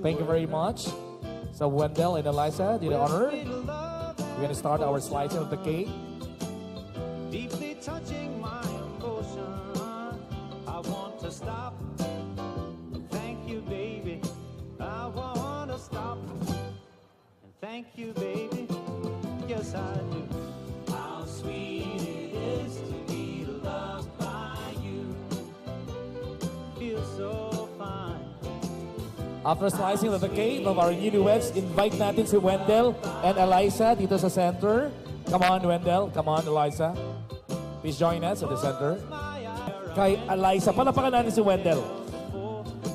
Thank you very much. So Wendell and Eliza, do the honor. We're gonna start our slicing of the cake. Deeply touching my emotion, I want to stop. Thank you, baby. I want to stop. And thank you, baby. Yes, I do. How sweet it is to be loved by you. Feels so fine. After slicing of the cake of our newlyweds, invite natin si Wendell and Eliza dito sa center. Come on, Wendell. Come on, Eliza. Please join us at the center. Kay Eliza, palapakan natin si Wendell.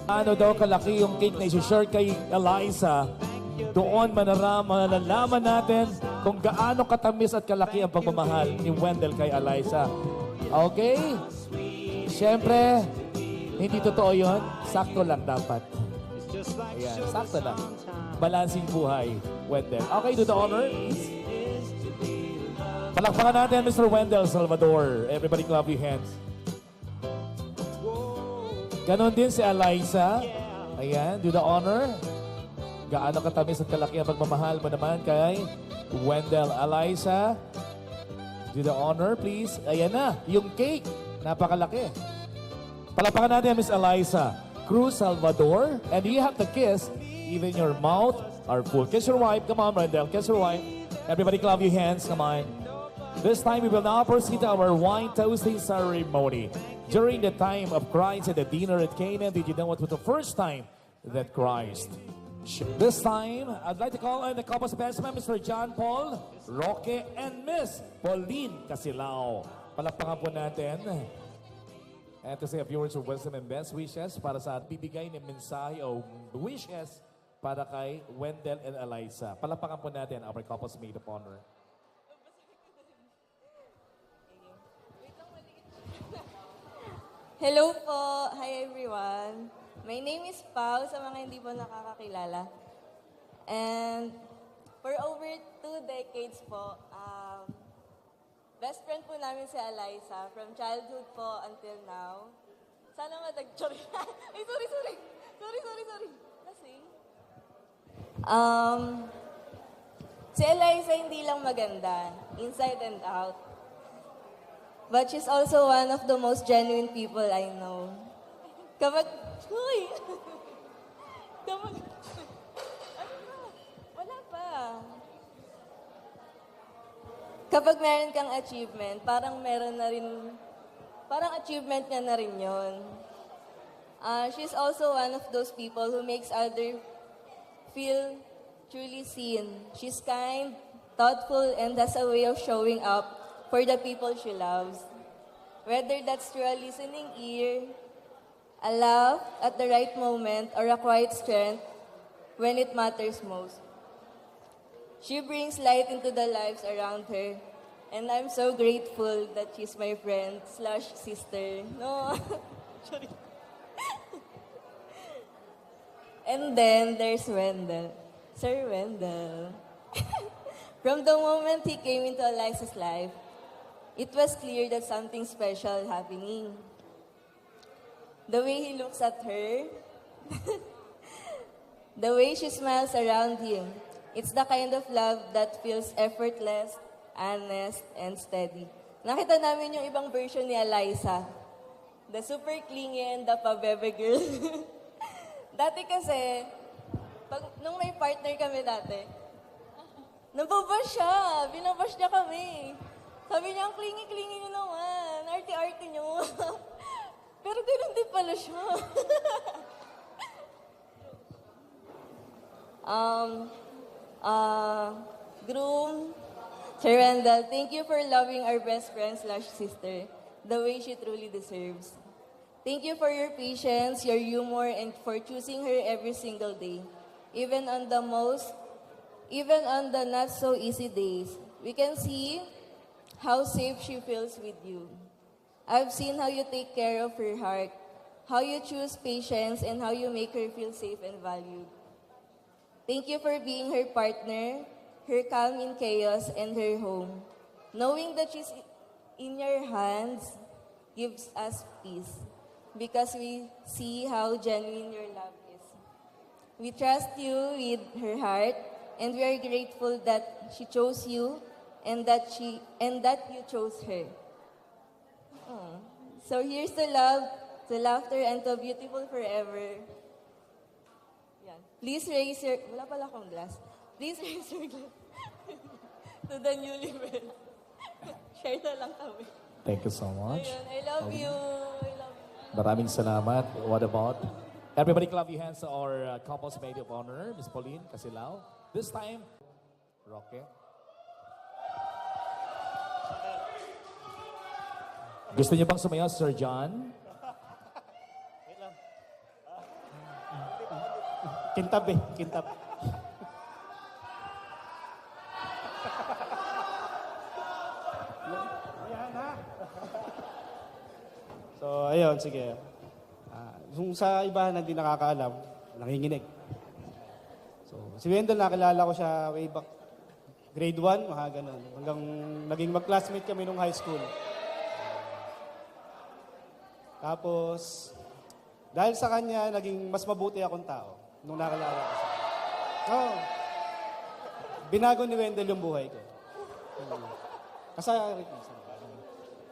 Ano daw kalaki yung cake na isi-share kay Eliza, doon malalaman natin kung gaano katamis at kalaki ang pagmamahal ni Wendell kay Eliza. Okay? Siyempre, hindi totoo yun. Sakto lang dapat. Ayan, sakto lang. Balancing buhay, Wendell. Okay, do the honor. Palakpakan natin, Mr. Wendell Salvador. Everybody clap your hands. Ganon din si Eliza. Ayan, do the honor. Gaano katamis at kalaki ang pagmamahal mo naman kay Wendell. Eliza, do the honor, please. Ayan na, yung cake. Napakalaki. Palakpakan natin, Miss Eliza Cruz Salvador. And you have to kiss. Even your mouth are full. Kiss your wife. Come on, Wendell. Kiss your wife. Everybody clap your hands. Come on. This time, we will now proceed to our wine toasting ceremony. During the time of Christ at the dinner at Cana, did you know what was the first time that Christ? This time, I'd like to call on the couple specimen, Mr. John Paul Roque and Miss Pauline Casilao. Palakpakan po natin. And to say a few words of wisdom and best wishes para sa bibigay ng mensahe o wishes para kay Wendell and Eliza. Palakpakan po natin our couples made of honor. Hello po! Hi everyone! My name is Pau sa mga hindi po nakakakilala. And for over 2 decades po, best friend po namin si Eliza from childhood po until now. Sana Sorry! Ay, sorry! Sorry! Lasing. Si Eliza hindi lang maganda, inside and out. But she's also one of the most genuine people I know. Kapag... Uy! Kapag... Ano ba? Wala pa. Kapag meron kang achievement, parang meron na rin... Parang achievement niya na rin yun. She's also one of those people who makes others feel truly seen. She's kind, thoughtful, and has a way of showing up for the people she loves. Whether that's through a listening ear, a laugh at the right moment, or a quiet strength when it matters most. She brings light into the lives around her, and I'm so grateful that she's my friend / sister. No, sorry. And then there's Wendell. Sir Wendell. From the moment he came into Eliza's life, it was clear that something special happening. The way he looks at her, the way she smiles around him, it's the kind of love that feels effortless, honest, and steady. Nakita namin yung ibang version ni Eliza. The super clingy and the pabebe girl. Dati kasi, nung may partner kami dati, nababash siya. Binabash niya kami. Sabi niya, ang clingy-clingy niyo naman. Arte-arte niyo. Pero ganun din pala siya. Groom, Sir Wendell, thank you for loving our best friend / sister the way she truly deserves. Thank you for your patience, your humor, and for choosing her every single day. Even on the not so easy days, we can see how safe she feels with you. I've seen how you take care of her heart, how you choose patience, and how you make her feel safe and valued. Thank you for being her partner, her calm in chaos, and her home. Knowing that she's in your hands gives us peace because we see how genuine your love is. We trust you with her heart, and we are grateful that she chose you and that you chose her. So here's to love, to laughter, and to beautiful forever. Yan. Please raise your... Wala pala akong glass. Please raise your glass to the newlywed. Share na lang kami. Thank you so much. Ayun, I love you. I love you. Maraming salamat. What about? Everybody clap your hands to our couple's maid of honor, Miss Pauline Casilao. This time, Roque. Gusto niyo bang sumayaw, Sir John? Kintab eh, kintab. So, ayun, sige. Kung sa iba na hindi nakakaalam, nanginginig. So, si Wendell, nakilala ko siya way back grade 1, mga ganun. Hanggang naging mag-classmate kami nung high school. Tapos, dahil sa kanya, naging mas mabuti akong tao nung nakilala ko siya. So, binago ni Wendell yung buhay ko.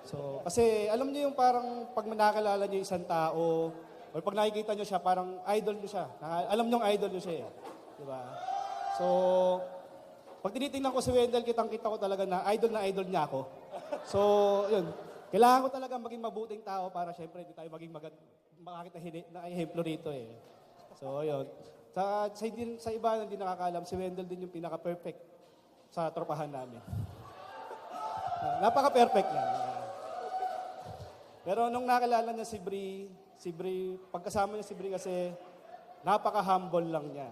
So, kasi alam niyo yung parang pag nakilala niyo isang tao, o pag nakikita niyo siya, parang idol niyo siya. Alam niyo yung idol niyo siya eh. Di ba? So, pag tinitingnan ko si Wendell, kitang-kita ko talaga na idol niya ako. So, yun. Kailangan ko talaga maging mabuting tao para syempre hindi tayo maging makakita na ehemplo rito eh. So, yun. Sa iba na hindi nakakaalam, si Wendell din yung pinaka-perfect sa tropahan namin. Napaka-perfect lang. Pero nung nakilala niya si Bri, pagkasama niya si Bri kasi napaka-humble lang niya.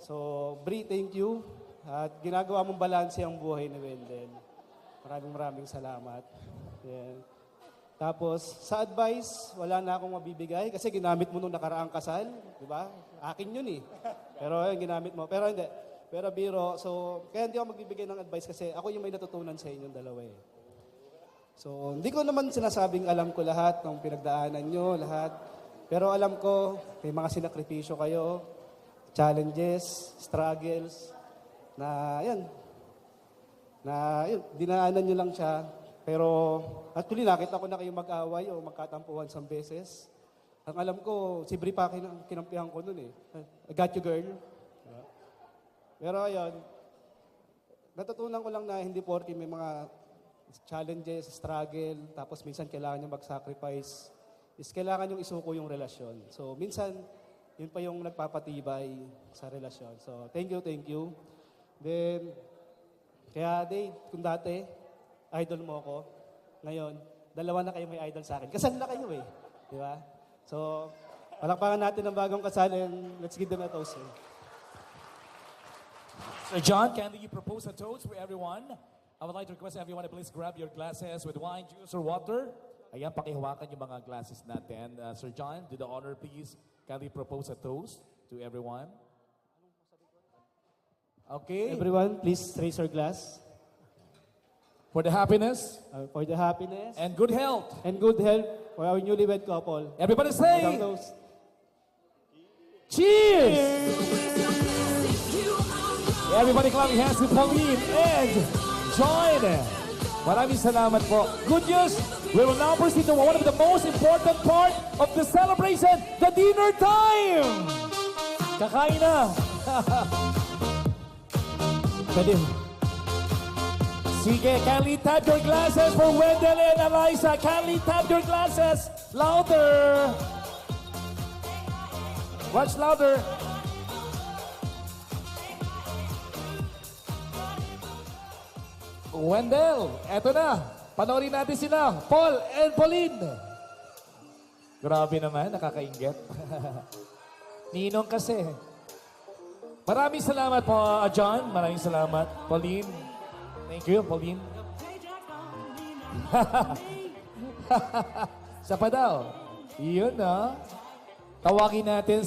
So, Bri, thank you. At ginagawa mong balanse ang buhay ni Wendell. Maraming salamat. Yan. Tapos, sa advice, wala na akong mabibigay kasi ginamit mo nung nakaraang kasal. Di ba? Akin yun eh. Pero yun, ginamit mo. Pero hindi. Pero biro, so, kaya hindi ako magbibigay ng advice kasi ako yung may natutunan sa inyong dalawa eh. So, hindi ko naman sinasabing alam ko lahat ng pinagdaanan nyo, lahat. Pero alam ko, may mga sinakripisyo kayo, challenges, struggles, na yun, dinaanan nyo lang siya. Pero actually, nakita ko na kayo mag-away o magkatampuhan isang beses. Ang alam ko, si Bri pa kinampihan ko nun eh. I got you, girl. Pero ayun, natutunan ko lang na hindi porke may mga challenges, struggle, tapos minsan kailangan nyo mag-sacrifice, is kailangan nyo isuko yung relasyon. So minsan, yun pa yung nagpapatibay sa relasyon. So thank you. Then, kaya Dave, kung dati, idol mo ako, ngayon, dalawa na kayo may idol sa akin. Kasal na kayo eh. Di ba? So, palakpakan natin ang bagong kasal and let's give them a toast. Sir John, kindly you propose a toast for everyone. I would like to request everyone to please grab your glasses with wine, juice, or water. Ayan, pakihawakan yung mga glasses natin. Sir John, do the honor, please. Kindly propose a toast to everyone. Okay. Everyone, please raise your glass. For the happiness For the happiness and good health. and good health for our newlywed couple. Everybody say, Isang toast. cheers! Everybody clap your hands to Pauline and join. Maraming salamat po. Good news, we will now proceed to one of the most important part of the celebration, the dinner time! Kakain na. Pwede. Sige, kindly tap your glasses for Wendell and Eliza. Kindly tap your glasses. Louder. Much louder. Wendell, eto na. Panoorin natin sila. Paul and Pauline. Grabe naman, nakakainggit. Ninong kasi. Maraming salamat po, John. Maraming salamat, Pauline. Thank you, Pauline. Sa pa daw. Yun na. Tawagin natin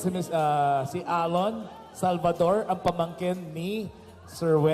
si Alon Salvador, ang pamangkin ni Sir Wendell.